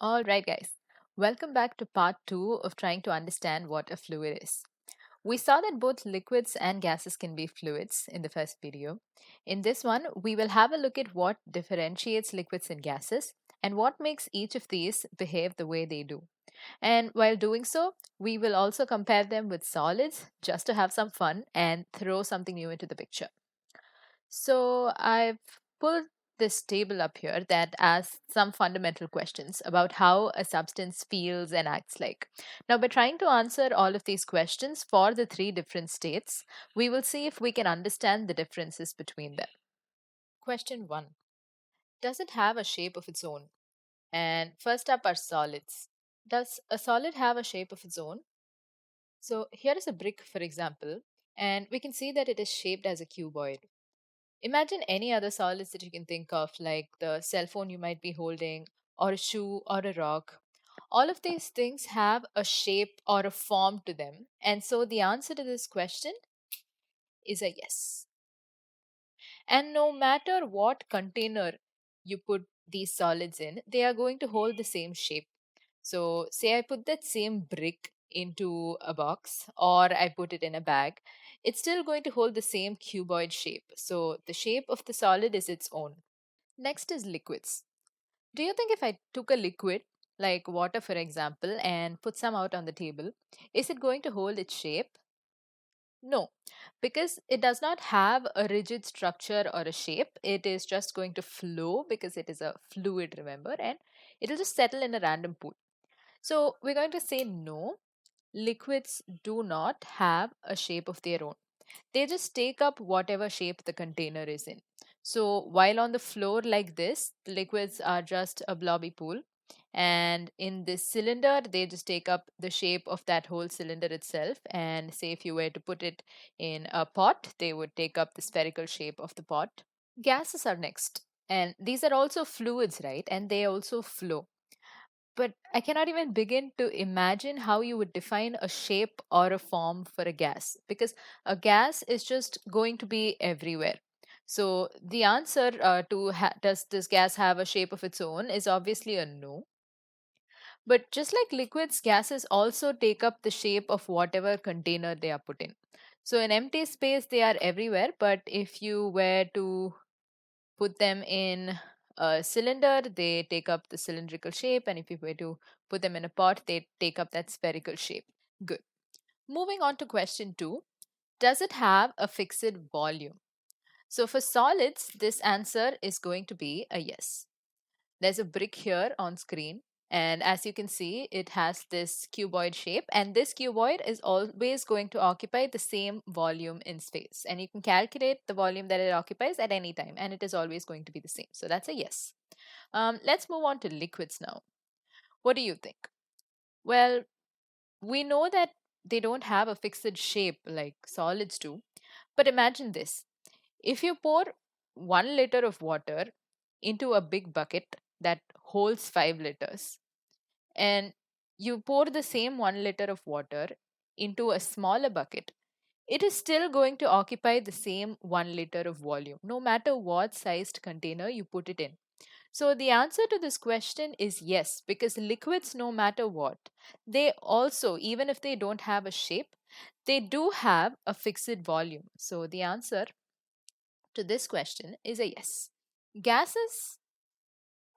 All right, guys. Welcome back to part two of trying to understand what a fluid is. We saw that both liquids and gases can be fluids in the first video. In this one, we will have a look at what differentiates liquids and gases and what makes each of these behave the way they do. And while doing so, we will also compare them with solids just to have some fun and throw something new into the picture. So I've pulled this table up here that asks some fundamental questions about how a substance feels and acts like. Now, by trying to answer all of these questions for the three different states, we will see if we can understand the differences between them. Question one. Does it have a shape of its own? And first up are solids. Does a solid have a shape of its own? So here is a brick, for example, and we can see that it is shaped as a cuboid. Imagine any other solids that you can think of, like the cell phone you might be holding, or a shoe, or a rock. All of these things have a shape or a form to them. And so the answer to this question is a yes. And no matter what container you put these solids in, they are going to hold the same shape. So, say I put that same brick into a box or I put it in a bag, it's still going to hold the same cuboid shape. So, the shape of the solid is its own. Next is liquids. Do you think if I took a liquid, like water for example, and put some out on the table, is it going to hold its shape? No, because it does not have a rigid structure or a shape. It is just going to flow because it is a fluid, remember, and it'll just settle in a random pool. So we're going to say no, liquids do not have a shape of their own. They just take up whatever shape the container is in. So while on the floor like this, the liquids are just a blobby pool. And in this cylinder, they just take up the shape of that whole cylinder itself. And say if you were to put it in a pot, they would take up the spherical shape of the pot. Gases are next. And these are also fluids, right? And they also flow. But I cannot even begin to imagine how you would define a shape or a form for a gas because a gas is just going to be everywhere. So the answer does this gas have a shape of its own is obviously a no. But just like liquids, gases also take up the shape of whatever container they are put in. So in empty space, they are everywhere. But if you were to put them in a cylinder, they take up the cylindrical shape. And if you were to put them in a pot, they take up that spherical shape. Good. Moving on to question two. Does it have a fixed volume? So for solids, this answer is going to be a yes. There's a brick here on screen. And as you can see, it has this cuboid shape, and this cuboid is always going to occupy the same volume in space. And you can calculate the volume that it occupies at any time, and it is always going to be the same. So that's a yes. Let's move on to liquids now. What do you think? Well, we know that they don't have a fixed shape like solids do, but imagine this. If you pour 1 liter of water into a big bucket that holds 5 liters, and you pour the same 1 liter of water into a smaller bucket, it is still going to occupy the same 1 liter of volume, no matter what sized container you put it in. So the answer to this question is yes, because liquids, no matter what, they also, even if they don't have a shape, they do have a fixed volume. So the answer to this question is a yes. Gases,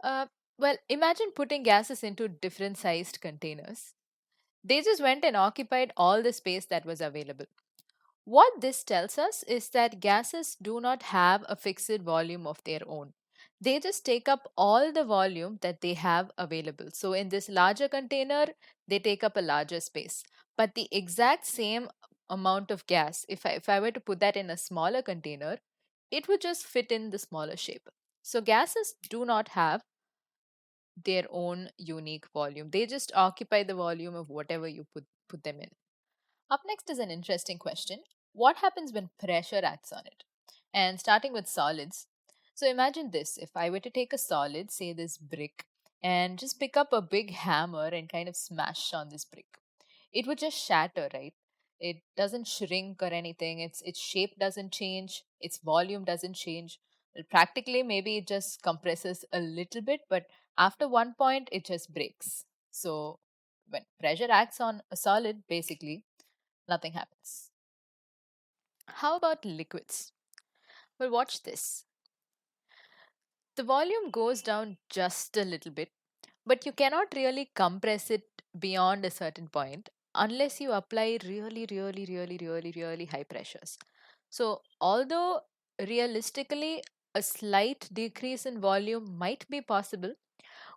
uh, well, imagine putting gases into different sized containers. They just went and occupied all the space that was available. What this tells us is that gases do not have a fixed volume of their own. They just take up all the volume that they have available. So, in this larger container, they take up a larger space. But the exact same amount of gas, if I were to put that in a smaller container, it would just fit in the smaller shape. So, gases do not have their own unique volume. They just occupy the volume of whatever you put them in. Up next is an interesting question. What happens when pressure acts on it? And starting with solids. So imagine this, if I were to take a solid, say this brick, and just pick up a big hammer and kind of smash on this brick, it would just shatter, right? It doesn't shrink or anything. Its shape doesn't change, its volume doesn't change. Practically, maybe it just compresses a little bit, but after one point, it just breaks. So, when pressure acts on a solid, basically, nothing happens. How about liquids? Well, watch this. The volume goes down just a little bit, but you cannot really compress it beyond a certain point unless you apply really high pressures. So, although realistically a slight decrease in volume might be possible,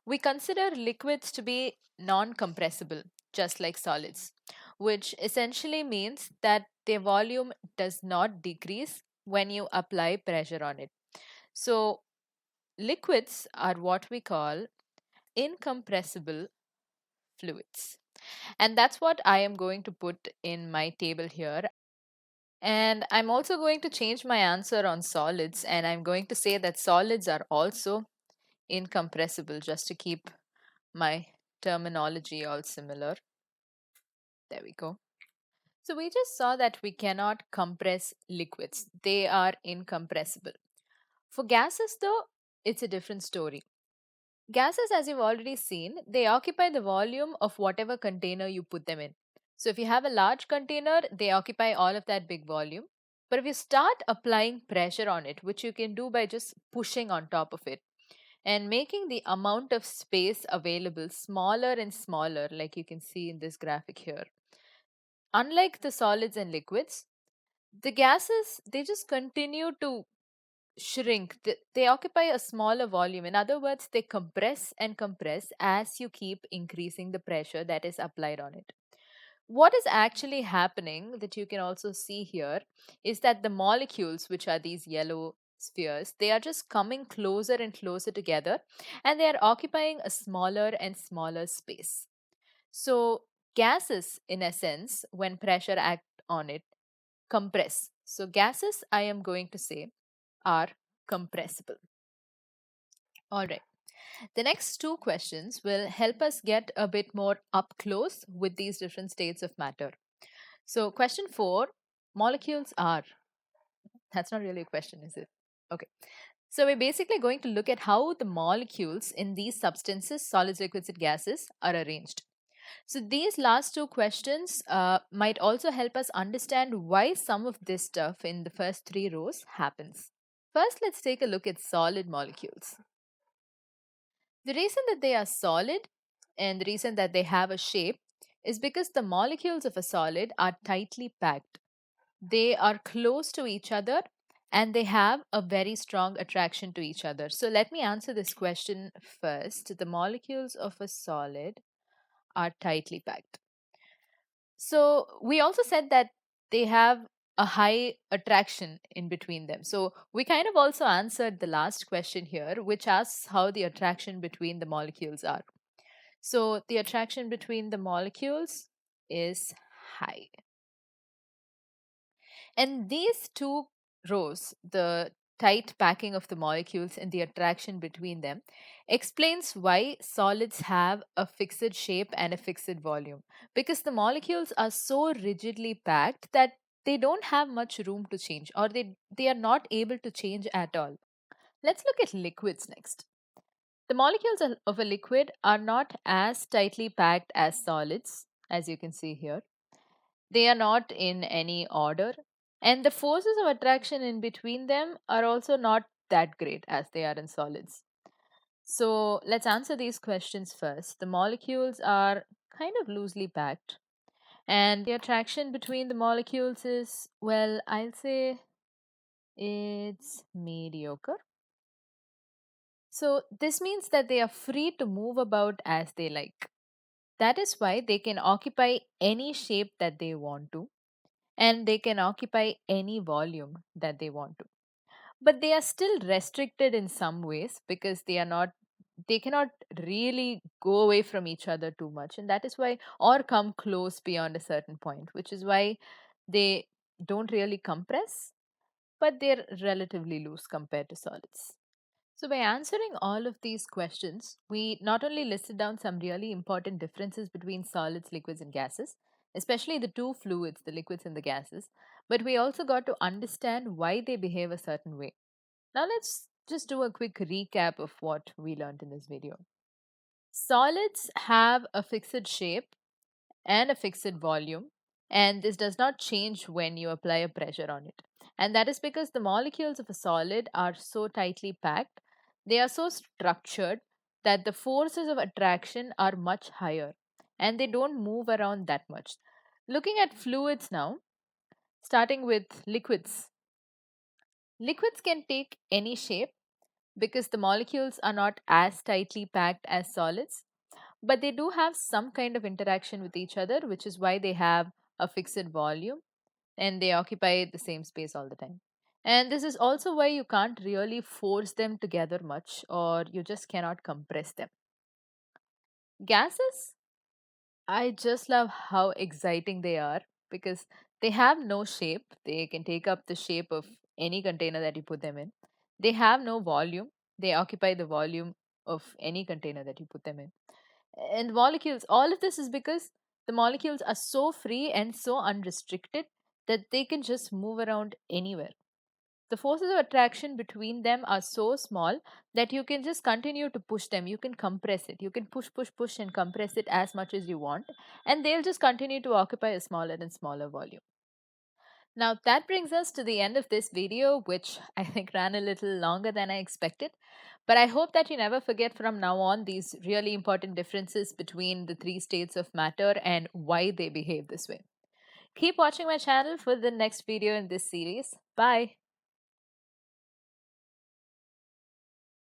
we consider liquids to be non compressible, just like solids, which essentially means that their volume does not decrease when you apply pressure on it. So, liquids are what we call incompressible fluids. And that's what I am going to put in my table here. And I'm also going to change my answer on solids, and I'm going to say that solids are also incompressible just to keep my terminology all similar. There we go. So we just saw that we cannot compress liquids, they are incompressible. For gases, though, it's a different story. Gases, as you've already seen, they occupy the volume of whatever container you put them in. So if you have a large container, they occupy all of that big volume. But if you start applying pressure on it, which you can do by just pushing on top of it and making the amount of space available smaller and smaller, like you can see in this graphic here, unlike the solids and liquids, the gases, they just continue to shrink. They occupy a smaller volume. In other words, they compress and compress as you keep increasing the pressure that is applied on it. What is actually happening, that you can also see here, is that the molecules, which are these yellow spheres, they are just coming closer and closer together, and they are occupying a smaller and smaller space. So, gases, in a sense, when pressure act on it, compress. So, gases, I am going to say, are compressible. All right. The next two questions will help us get a bit more up close with these different states of matter. So, question four, molecules are. That's not really a question, is it? Okay. So, we're basically going to look at how the molecules in these substances, solids, liquids, and gases, are arranged. So, these last two questions might also help us understand why some of this stuff in the first three rows happens. First, let's take a look at solid molecules. The reason that they are solid and the reason that they have a shape is because the molecules of a solid are tightly packed. They are close to each other and they have a very strong attraction to each other. So let me answer this question first. The molecules of a solid are tightly packed. So we also said that they have a high attraction in between them. So we kind of also answered the last question here, which asks how the attraction between the molecules are. So the attraction between the molecules is high. And these two rows, the tight packing of the molecules and the attraction between them, explains why solids have a fixed shape and a fixed volume. Because the molecules are so rigidly packed that they don't have much room to change, or they are not able to change at all. Let's look at liquids next. The molecules of a liquid are not as tightly packed as solids, as you can see here. They are not in any order, and the forces of attraction in between them are also not that great as they are in solids. So let's answer these questions first. The molecules are kind of loosely packed, and the attraction between the molecules is, well, I'll say it's mediocre. So this means that they are free to move about as they like. That is why they can occupy any shape that they want to, and they can occupy any volume that they want to. But they are still restricted in some ways because they cannot really go away from each other too much. And that is why, or come close beyond a certain point, which is why they don't really compress, but they're relatively loose compared to solids. So, by answering all of these questions, we not only listed down some really important differences between solids, liquids, and gases, especially the two fluids, the liquids and the gases, but we also got to understand why they behave a certain way. Now, let's just do a quick recap of what we learned in this video. Solids have a fixed shape and a fixed volume, and this does not change when you apply a pressure on it. And that is because the molecules of a solid are so tightly packed, they are so structured that the forces of attraction are much higher and they don't move around that much. Looking at fluids now, starting with liquids. Liquids can take any shape because the molecules are not as tightly packed as solids, but they do have some kind of interaction with each other, which is why they have a fixed volume and they occupy the same space all the time. And this is also why you can't really force them together much, or you just cannot compress them. Gases, I just love how exciting they are because they have no shape. They can take up the shape of any container that you put them in. They have no volume. They occupy the volume of any container that you put them in. And molecules, all of this is because the molecules are so free and so unrestricted that they can just move around anywhere. The forces of attraction between them are so small that you can just continue to push them. You can compress it. You can push, push, push, and compress it as much as you want, and they'll just continue to occupy a smaller and smaller volume. Now, that brings us to the end of this video, which I think ran a little longer than I expected. But I hope that you never forget from now on these really important differences between the three states of matter and why they behave this way. Keep watching my channel for the next video in this series. Bye.